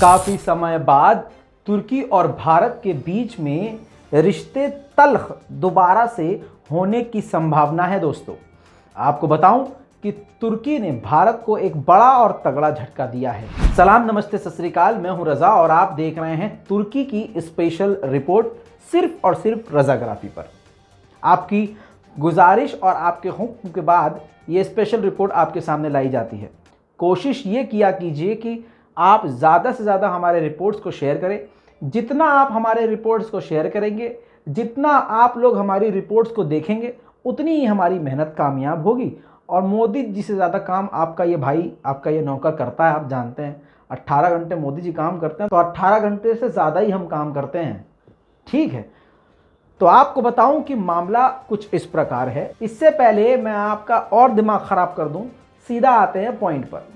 काफी समय बाद तुर्की और भारत के बीच में रिश्ते तल्ख दोबारा से होने की संभावना है। दोस्तों, आपको बताऊं कि तुर्की ने भारत को एक बड़ा और तगड़ा झटका दिया है। सलाम, नमस्ते, सत श्री अकाल। मैं हूं रजा और आप देख रहे हैं तुर्की की स्पेशल रिपोर्ट सिर्फ और सिर्फ रजाग्राफी पर। आपकी गुजारिश और आपके हुक्म के बाद ये स्पेशल रिपोर्ट आपके सामने लाई जाती है। कोशिश ये किया कीजिए कि आप ज़्यादा से ज़्यादा हमारे रिपोर्ट्स को शेयर करें। जितना आप हमारे रिपोर्ट्स को शेयर करेंगे, जितना आप लोग हमारी रिपोर्ट्स को देखेंगे, उतनी ही हमारी मेहनत कामयाब होगी। और मोदी जी से ज़्यादा काम आपका ये भाई, आपका ये नौकर करता है। आप जानते हैं 18 घंटे मोदी जी काम करते हैं, तो 18 घंटे से ज़्यादा ही हम काम करते हैं। ठीक है, तो आपको बताऊं कि मामला कुछ इस प्रकार है। इससे पहले मैं आपका और दिमाग ख़राब कर दूं, सीधा आते हैं पॉइंट पर।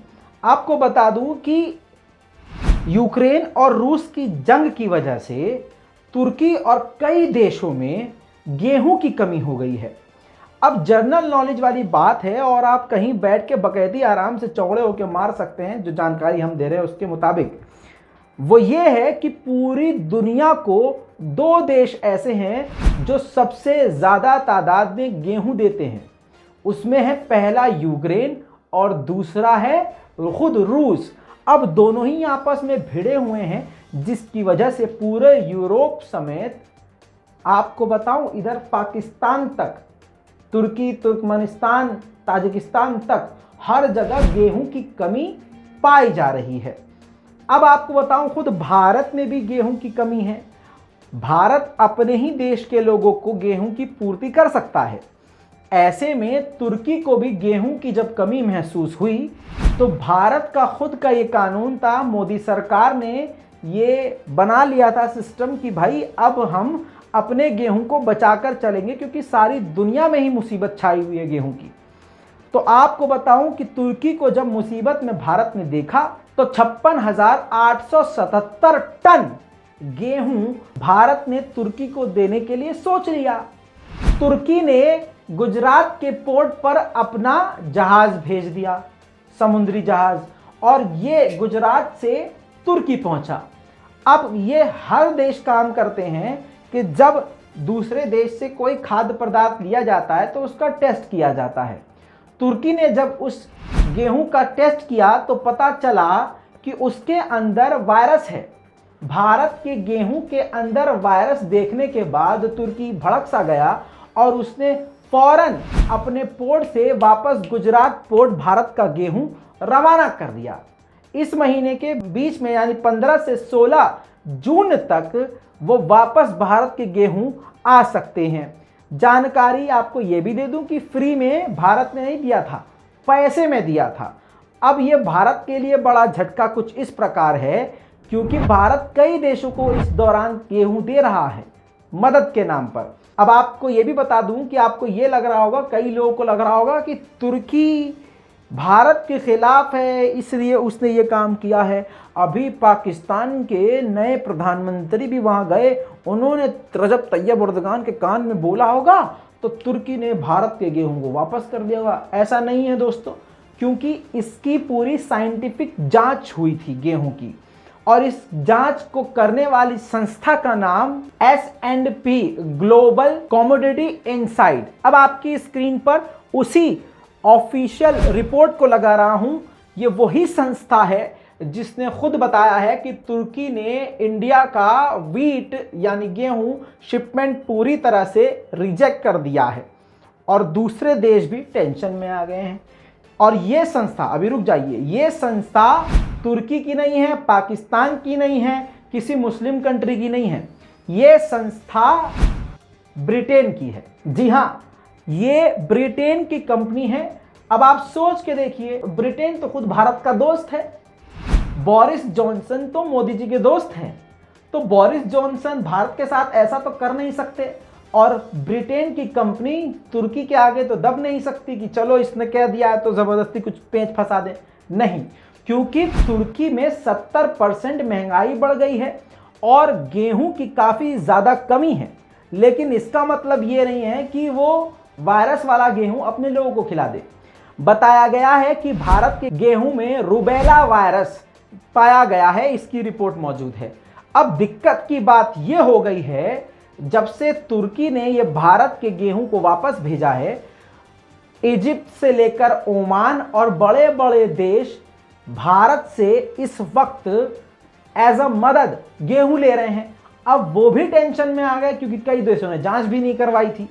आपको बता दूं कि यूक्रेन और रूस की जंग की वजह से तुर्की और कई देशों में गेहूं की कमी हो गई है। अब जनरल नॉलेज वाली बात है और आप कहीं बैठ के बकैती आराम से चौड़े होकर मार सकते हैं। जो जानकारी हम दे रहे हैं उसके मुताबिक वो ये है कि पूरी दुनिया को दो देश ऐसे हैं जो सबसे ज़्यादा तादाद में गेहूं देते हैं। उसमें है पहला यूक्रेन और दूसरा है खुद रूस। अब दोनों ही आपस में भिड़े हुए हैं, जिसकी वजह से पूरे यूरोप समेत आपको बताऊं इधर पाकिस्तान तक, तुर्की, तुर्कमेनिस्तान, ताजिकिस्तान तक हर जगह गेहूं की कमी पाई जा रही है। अब आपको बताऊं खुद भारत में भी गेहूं की कमी है। भारत अपने ही देश के लोगों को गेहूं की पूर्ति कर सकता है। ऐसे में तुर्की को भी गेहूं की जब कमी महसूस हुई तो भारत का खुद का ये कानून था, मोदी सरकार ने ये बना लिया था सिस्टम कि भाई अब हम अपने गेहूं को बचाकर चलेंगे, क्योंकि सारी दुनिया में ही मुसीबत छाई हुई है गेहूं की। तो आपको बताऊं कि तुर्की को जब मुसीबत में भारत ने देखा तो 56,877 टन गेहूं भारत ने तुर्की को देने के लिए सोच लिया। तुर्की ने गुजरात के पोर्ट पर अपना जहाज भेज दिया, समुद्री जहाज, और ये गुजरात से तुर्की पहुंचा। अब ये हर देश काम करते हैं कि जब दूसरे देश से कोई खाद्य पदार्थ लिया जाता है तो उसका टेस्ट किया जाता है। तुर्की ने जब उस गेहूं का टेस्ट किया तो पता चला कि उसके अंदर वायरस है। भारत के गेहूं के अंदर वायरस देखने के बाद तुर्की भड़क सा गया और उसने फौरन अपने पोर्ट से वापस गुजरात पोर्ट भारत का गेहूं रवाना कर दिया। इस महीने के बीच में यानी 15 से 16 जून तक वो वापस भारत के गेहूं आ सकते हैं। जानकारी आपको ये भी दे दूं कि फ्री में भारत ने नहीं दिया था, पैसे में दिया था। अब ये भारत के लिए बड़ा झटका कुछ इस प्रकार है, क्योंकि भारत कई देशों को इस दौरान गेहूं दे रहा है मदद के नाम पर। अब आपको ये भी बता दूं कि आपको ये लग रहा होगा, कई लोगों को लग रहा होगा कि तुर्की भारत के खिलाफ है इसलिए उसने ये काम किया है। अभी पाकिस्तान के नए प्रधानमंत्री भी वहां गए, उन्होंने रजब तैयब एर्दोगान के कान में बोला होगा तो तुर्की ने भारत के गेहूं को वापस कर दिया होगा। ऐसा नहीं है दोस्तों, क्योंकि इसकी पूरी साइंटिफिक जांच हुई थी गेहूं की, और इस जांच को करने वाली संस्था का नाम S&P ग्लोबल कमोडिटी इनसाइट। अब आपकी स्क्रीन पर उसी ऑफिशियल रिपोर्ट को लगा रहा हूं। ये वही संस्था है जिसने खुद बताया है कि तुर्की ने इंडिया का वीट यानी गेहूं शिपमेंट पूरी तरह से रिजेक्ट कर दिया है और दूसरे देश भी टेंशन में आ गए हैं। और ये संस्था, अभी रुक जाइए, ये संस्था तुर्की की नहीं है, पाकिस्तान की नहीं है, किसी मुस्लिम कंट्री की नहीं है। ये संस्था ब्रिटेन की है। जी हाँ, ये ब्रिटेन की कंपनी है। अब आप सोच के देखिए, ब्रिटेन तो खुद भारत का दोस्त है। बोरिस जॉनसन तो मोदी जी के दोस्त हैं, तो बोरिस जॉनसन भारत के साथ ऐसा तो कर नहीं सकते, और ब्रिटेन की कंपनी तुर्की के आगे तो दब नहीं सकती कि चलो इसने कह दिया है तो ज़बरदस्ती कुछ पेंच फंसा दे। नहीं, क्योंकि तुर्की में 70% महंगाई बढ़ गई है और गेहूं की काफ़ी ज़्यादा कमी है। लेकिन इसका मतलब ये नहीं है कि वो वायरस वाला गेहूं अपने लोगों को खिला दे। बताया गया है कि भारत के गेहूं में रूबेला वायरस पाया गया है, इसकी रिपोर्ट मौजूद है। अब दिक्कत की बात यह हो गई है, जब से तुर्की ने यह भारत के गेहूं को वापस भेजा है, इजिप्ट से लेकर ओमान और बड़े बड़े देश भारत से इस वक्त एज अ मदद गेहूं ले रहे हैं। अब वो भी टेंशन में आ गए, क्योंकि कई देशों ने जांच भी नहीं करवाई थी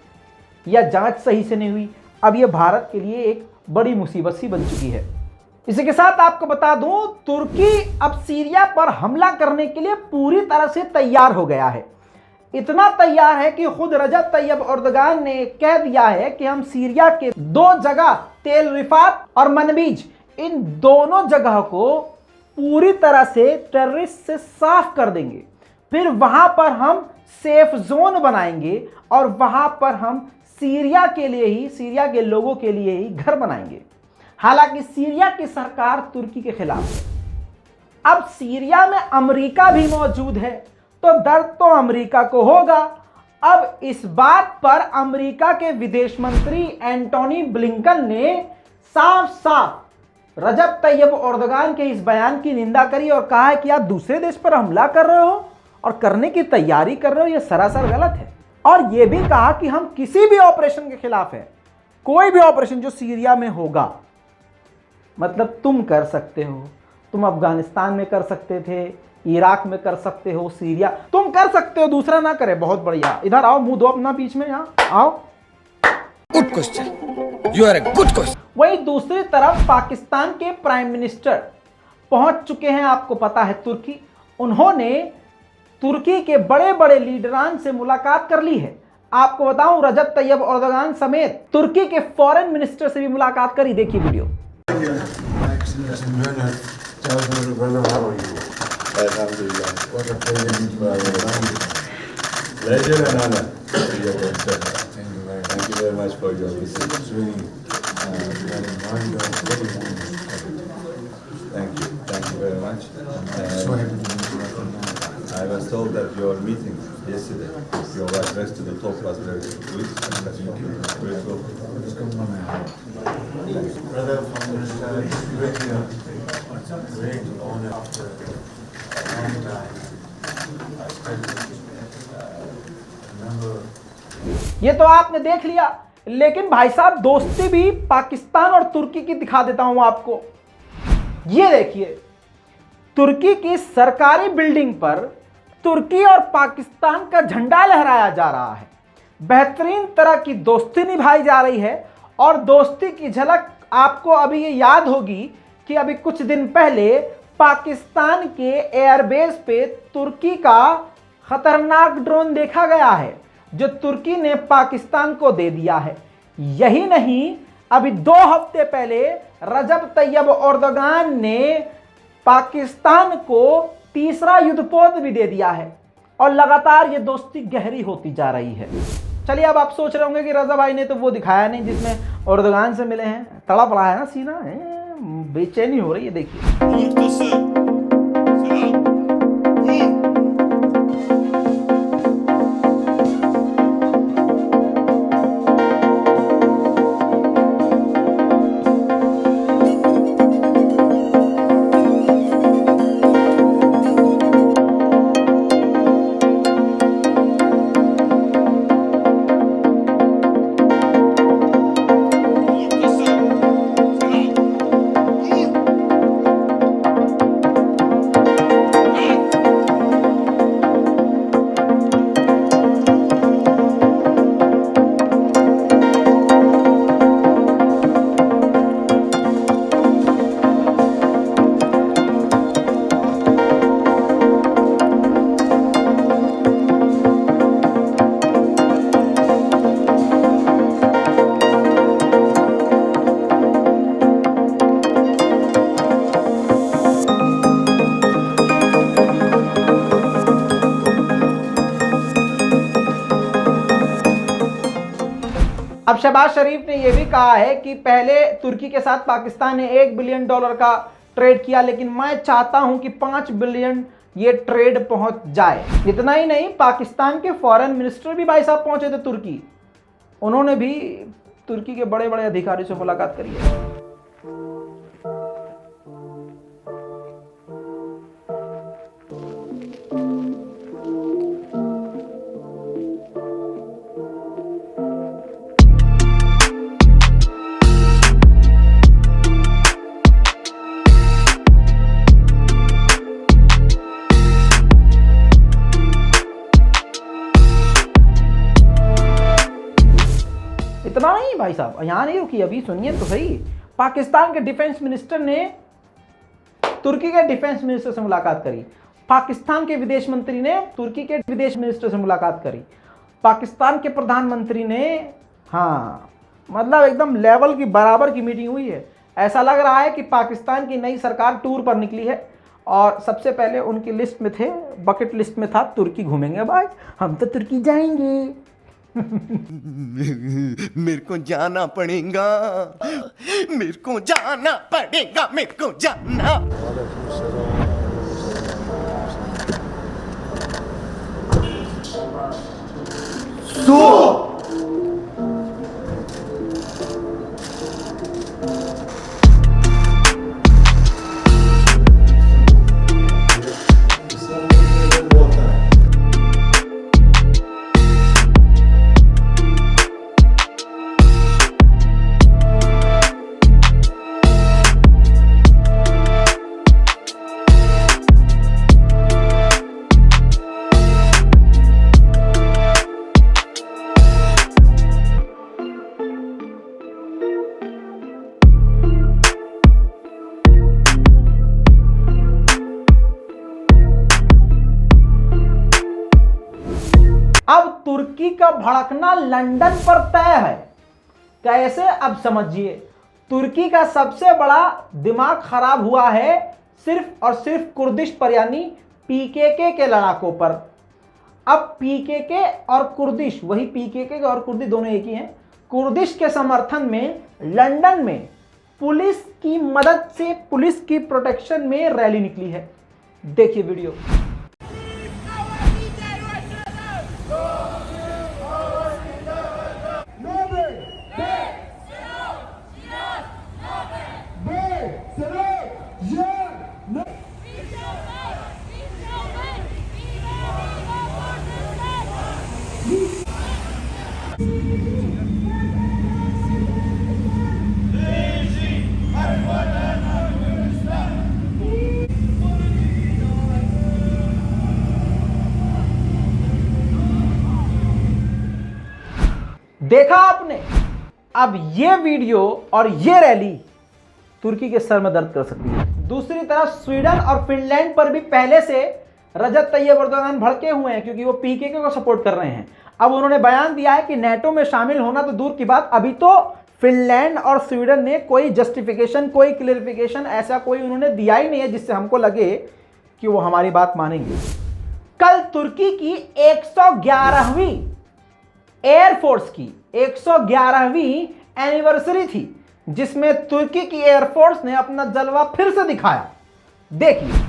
या जांच सही से नहीं हुई। अब ये भारत के लिए एक बड़ी मुसीबत सी बन चुकी है। इसी के साथ आपको बता दूं, तुर्की अब सीरिया पर हमला करने के लिए पूरी तरह से तैयार हो गया है। इतना तैयार है कि खुद रजब तैयब एर्दोगान ने कह दिया है कि हम सीरिया के 2 जगह तेल रिफात और मनबीज, इन दोनों जगह को पूरी तरह से टेररिस्ट से साफ कर देंगे। फिर वहां पर हम सेफ जोन बनाएंगे और वहां पर हम सीरिया के लिए ही, सीरिया के लोगों के लिए ही घर बनाएंगे। हालांकि सीरिया की सरकार तुर्की के खिलाफ है। अब सीरिया में अमेरिका भी मौजूद है, तो दर्द तो अमेरिका को होगा। अब इस बात पर अमेरिका के विदेश मंत्री एंटोनी ब्लिंकन ने साफ साफ रजब तैयब एर्दोगान के इस बयान की निंदा करी और कहा है कि आप दूसरे देश पर हमला कर रहे हो और करने की तैयारी कर रहे हो, यह सरासर गलत है। और यह भी कहा कि हम किसी भी ऑपरेशन के खिलाफ हैं, कोई भी ऑपरेशन जो सीरिया में होगा, मतलब तुम कर सकते हो, तुम अफगानिस्तान में कर सकते थे, इराक में कर सकते हो, सीरिया तुम कर सकते हो, दूसरा ना करे। बहुत बढ़िया, इधर आओ, मुंह दो अपना बीच में, यहाँ आओ। Good question, you are a good question. वहीं दूसरी तरफ पाकिस्तान के प्राइम मिनिस्टर पहुंच चुके हैं, आपको पता है, तुर्की। उन्होंने तुर्की के बड़े बड़े लीडरान से मुलाकात कर ली है। आपको बताऊं, रजब तैयब एर्दोगान समेत तुर्की के फॉरेन मिनिस्टर से भी मुलाकात करी। देखिए video. Alhamdulillah. What a pleasure to meet you. Pleasure and honor. Thank you very much for your visit. It's really Thank you very much. So happy to meet you. I was told that your meeting yesterday, your address to the talk was very good. Thank you. Very good. Brother from the great honor after a long time. I remember. ये तो आपने देख लिया, लेकिन भाई साहब दोस्ती भी पाकिस्तान और तुर्की की दिखा देता हूं आपको। ये देखिए, तुर्की की सरकारी बिल्डिंग पर तुर्की और पाकिस्तान का झंडा लहराया जा रहा है। बेहतरीन तरह की दोस्ती निभाई जा रही है। और दोस्ती की झलक आपको अभी ये याद होगी कि अभी कुछ दिन पहले पाकिस्तान के एयरबेस पे तुर्की का खतरनाक ड्रोन देखा गया है, जो तुर्की ने पाकिस्तान को दे दिया है। यही नहीं, अभी 2 हफ्ते पहले रजब तैयब एर्दोगान ने पाकिस्तान को तीसरा युद्धपोत भी दे दिया है और लगातार ये दोस्ती गहरी होती जा रही है। चलिए, अब आप सोच रहे होंगे कि रजा भाई ने तो वो दिखाया नहीं जिसमें एर्दोगान से मिले हैं। तड़ा पड़ा है ना सीना, बेचैनी हो रही है। देखिए, अब शहबाज शरीफ ने यह भी कहा है कि पहले तुर्की के साथ पाकिस्तान ने $1 बिलियन का ट्रेड किया, लेकिन मैं चाहता हूं कि 5 बिलियन ये ट्रेड पहुंच जाए। इतना ही नहीं, पाकिस्तान के फॉरेन मिनिस्टर भी भाई साहब पहुंचे थे तुर्की। उन्होंने भी तुर्की के बड़े बड़े अधिकारियों से मुलाकात करी है। भाई साहब, यहाँ नहीं रुकी, अभी सुनिए तो सही। पाकिस्तान के डिफेंस मिनिस्टर ने तुर्की के डिफेंस मिनिस्टर से मुलाकात करी। पाकिस्तान के विदेश मंत्री ने तुर्की के विदेश मिनिस्टर से मुलाकात करी। पाकिस्तान के प्रधानमंत्री ने, हाँ मतलब एकदम लेवल की बराबर की मीटिंग हुई है। ऐसा लग रहा है कि पाकिस्तान की नई सरकार टूर पर निकली है और सबसे पहले उनकी लिस्ट में थे, बकेट लिस्ट में था तुर्की घूमेंगे भाई, हम तो तुर्की जाएंगे। मेरे को जाना पड़ेगा, मेरे को जाना पड़ेगा, मेरे को जाना। अब तुर्की का भड़कना लंदन पर तय है। कैसे? अब समझिए। तुर्की का सबसे बड़ा दिमाग खराब हुआ है सिर्फ और सिर्फ कुर्दिश पर यानी पीकेके के लड़ाकों पर। अब पीकेके और कुर्दिश, वही पीकेके और कुर्दी दोनों एक ही हैं, कुर्दिश के समर्थन में लंदन में पुलिस की मदद से, पुलिस की प्रोटेक्शन में रैली निकली है। देखिए वीडियो। देखा आपने? अब ये वीडियो और ये रैली तुर्की के सर में दर्द कर सकती है। दूसरी तरफ स्वीडन और फिनलैंड पर भी पहले से रजब तैयब एर्दोगान भड़के हुए हैं क्योंकि वो पीकेके को सपोर्ट कर रहे हैं। अब उन्होंने बयान दिया है कि नेटो में शामिल होना तो दूर की बात, अभी तो फिनलैंड और स्वीडन ने कोई जस्टिफिकेशन, कोई क्लियरिफिकेशन ऐसा कोई उन्होंने दिया ही नहीं है जिससे हमको लगे कि वो हमारी बात मानेंगे। कल तुर्की की 111वीं एयरफोर्स की 111वीं एनिवर्सरी थी जिसमें तुर्की की एयरफोर्स ने अपना जलवा फिर से दिखाया। देखिए।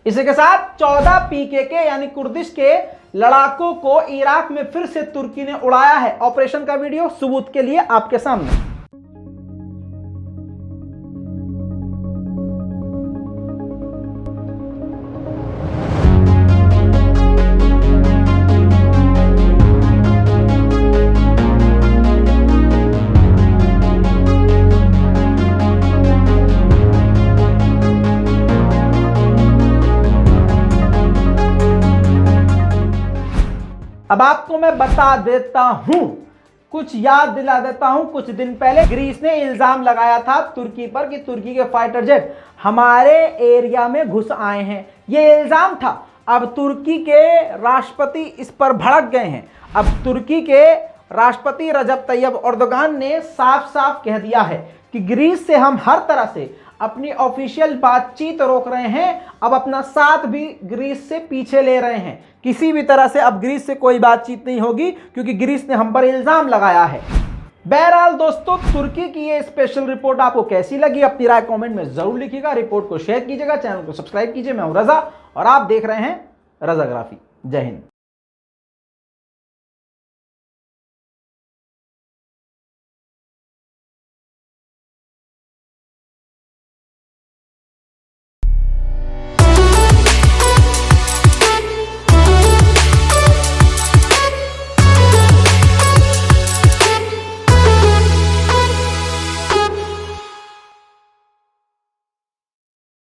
इसी के साथ 14 पीकेके यानी कुर्दिश के लड़ाकों को इराक में फिर से तुर्की ने उड़ाया है। ऑपरेशन का वीडियो सबूत के लिए आपके सामने। अब आपको मैं बता देता हूं, कुछ याद दिला देता हूं। कुछ दिन पहले ग्रीस ने इल्जाम लगाया था तुर्की पर कि तुर्की के फाइटर जेट हमारे एरिया में घुस आए हैं। यह इल्जाम था। अब तुर्की के राष्ट्रपति इस पर भड़क गए हैं। अब तुर्की के राष्ट्रपति रजब तैयब एर्दोगान ने साफ साफ कह दिया है कि ग्रीस से हम हर तरह से अपनी ऑफिशियल बातचीत रोक रहे हैं, अब अपना साथ भी ग्रीस से पीछे ले रहे हैं। किसी भी तरह से अब ग्रीस से कोई बातचीत नहीं होगी, क्योंकि ग्रीस ने हम पर इल्जाम लगाया है। बहरहाल दोस्तों, तुर्की की ये स्पेशल रिपोर्ट आपको कैसी लगी, अपनी राय कमेंट में जरूर लिखिएगा। रिपोर्ट को शेयर कीजिएगा, चैनल को सब्सक्राइब कीजिए। मैं हूं रजा और आप देख रहे हैं रजाग्राफी। जय हिंद।